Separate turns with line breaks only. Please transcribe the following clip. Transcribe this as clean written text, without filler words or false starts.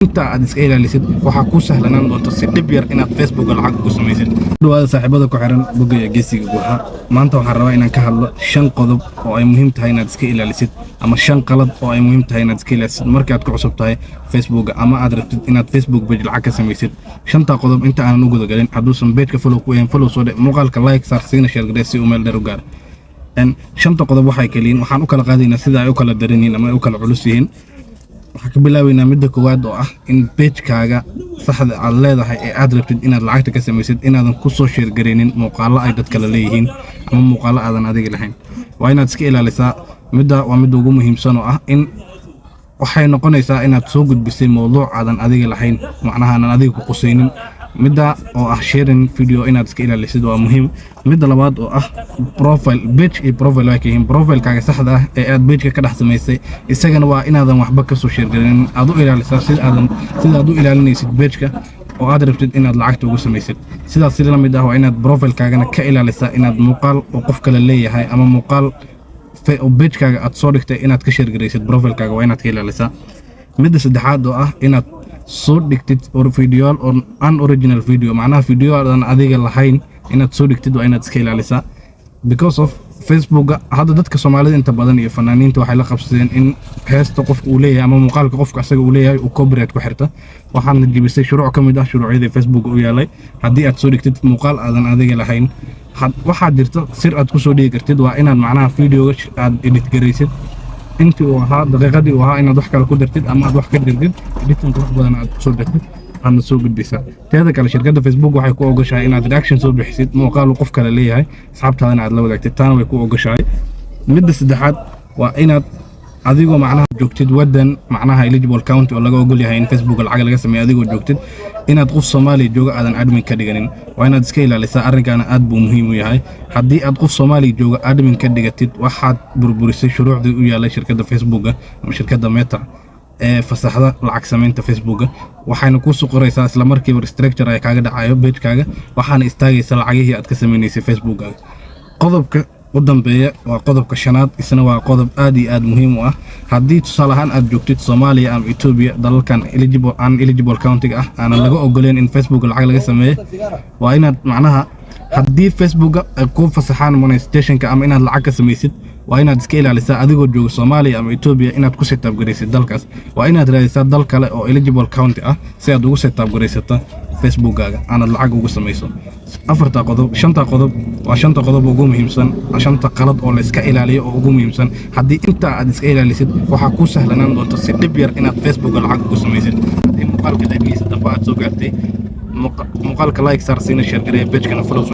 inta aad iska ilaalisid waxa ku sahlanaan doonta si dhib yar inaad Facebook lacag ku samaysid. Dhawaada saaxiibada ku xiran bogga geesiga guuxa. Maanta waxaan rabaa inaan ka hadlo 5 qodob oo ay muhiim tahay inaad iska ilaalisid ama 5 qalad oo ay muhiim tahay inaad iska ilaalisid marka aad ku cusub tahay Facebook ama aad rabtid inaad Facebook page lacag ka samaysid. 5 qodob inta aan ugu galin haduusan page ka follow ku yahay follow soo dhe muuqaalka like saar siina share gareey si uu meel dheer u gaaro. 5 qodob waxay kaliin waxaan u kala qaadaynaa sida ay u kala daranyihiin ama ay u kala culus yihiin. waxaan ka bilaabaynaa midda koowaad oo ah in page-kaaga saxda aad leedahay ee aad rabtid inaad lacagta ka samaysid inaadan ku soo share gareynin muuqaalo ay dad kale leeyihiin ama muuqaalo aadan adiga lahayn. waa inaad iska ilaalisaa midda ugu muhiimsan oo ah in waxay noqonaysaa inaad soo gudbisay mowduuc aadan adiga lahayn macnaha aan adiga ku qusaynin. midda oo ah sharing video inaad iska ilaalisid waa muhiim. midda labaad oo ah profile page iyo profile way keenin profile-kaaga saxda ah ee aad page-ka ka dhex samaysay isagana waa inaadan waxba ka soo share gareynin aad u ilaalisaa sida aad u ilaalinaysid page-ka oo aad rabtid inaad lacagta ugu samaysid. sidaas la mid ah waa inaad profile-kaagana ka ilaalisaa inaad muuqaal oo qof kale leeyahay ama muuqaal page-kaaga aad soo dhigtay inaad ka share gareysid profile-kaaga waa inaad ka ilaalisaa. midda saddexaad oo ah inaad soo dhigtid video or unoriginal video macnaha video aan adiga lahayn inaad soo dhigtid waa inaad iska ilaalisaa because of Facebook hadda dadka Soomaalida inta badan iyo fanaaniinta waxay la qabsadeen in heesta qofka uu leeyahay ama muuqaalka qofka asaga uu leeyahay uu copyright ku xirta waxaana jibisay shuruuc ka mid ah shuruucyada Facebook u yaalay haddii aad soo dhigtid muuqaal aadan adiga lahayn waxaa jirta sir aad ku soo dhigi kartid waa inaad macnaha videoga aad edit gareysid intii uu ahaa daqiiqadii uu ahaa inaad wax kale ku dartid ama aad wax ka dirtid editing wax badan aad ku soo dartid aadna soo gudbisaa. teeda kale shirkadda Facebook waxay ku ogoshahay inaad reaction soo bixisid muuqaal qof kale leeyahay asxaabtaadana aad la wadaagtid taana way ku ogoshahay. midda saddexaad waa inaad adigoo macnaha joogtid wadan macnaha eligible county oo laga ogol yahay in Facebook lacag laga sameeyo adigoo joogtid inaad qof Soomaali jooga aadan admin ka dhiganin waa inaad iska ilaalisaa arrinkaana aad buu muhiim u yahay. haddii aad qof Soomaali jooga admin ka dhigatid waxaad burburisay shuruucdii u yaalay shirkadda Facebook ama shirkadda Meta ee fasaxda lacag sameynta Facebook waxayna ku soo qoraysaa isla markiiba restructure ay kaaga dhacayo page-kaaga waxaana istaagaysa lacagihii aad ka sameynaysay Facebook. qodobka u dambeeya waa qodobka 5aad isna waa qodob aad iyo aad muhiim u ah. haddii tusaale ahaan aad joogtid Soomaaliya ama Ethiopia dalalkan eligible county ah aan laga ogoleen in Facebook lacag laga sameeyo waa inaad macnaha haddii Facebook ay ku fasaxaan monetization-ka ama inaad lacag ka samaysid waa inaad iska ilaalisaa adigoo jooga Soomaaliya ama Ethiopia inaad ku setup gareysid dalkaas waa inaad raadisaa dal kale oo eligible county ah si aad ugu setup gareysata Facebook-gaaga aad lacag ugu samayso. 5 qodob waa 5 qodob ugu muhiimsan 5 qalad oo la iska ilaaliyo oo ugu muhiimsan haddii inta aad iska ilaalisid waxa ku sahlanaan doonta si dhib yar inaad Facebook lacag ugu samaysid. haddii muuqaalka dhageysta damba aad soo gaartay muuqaalka like saar siina share gareey page-kana follow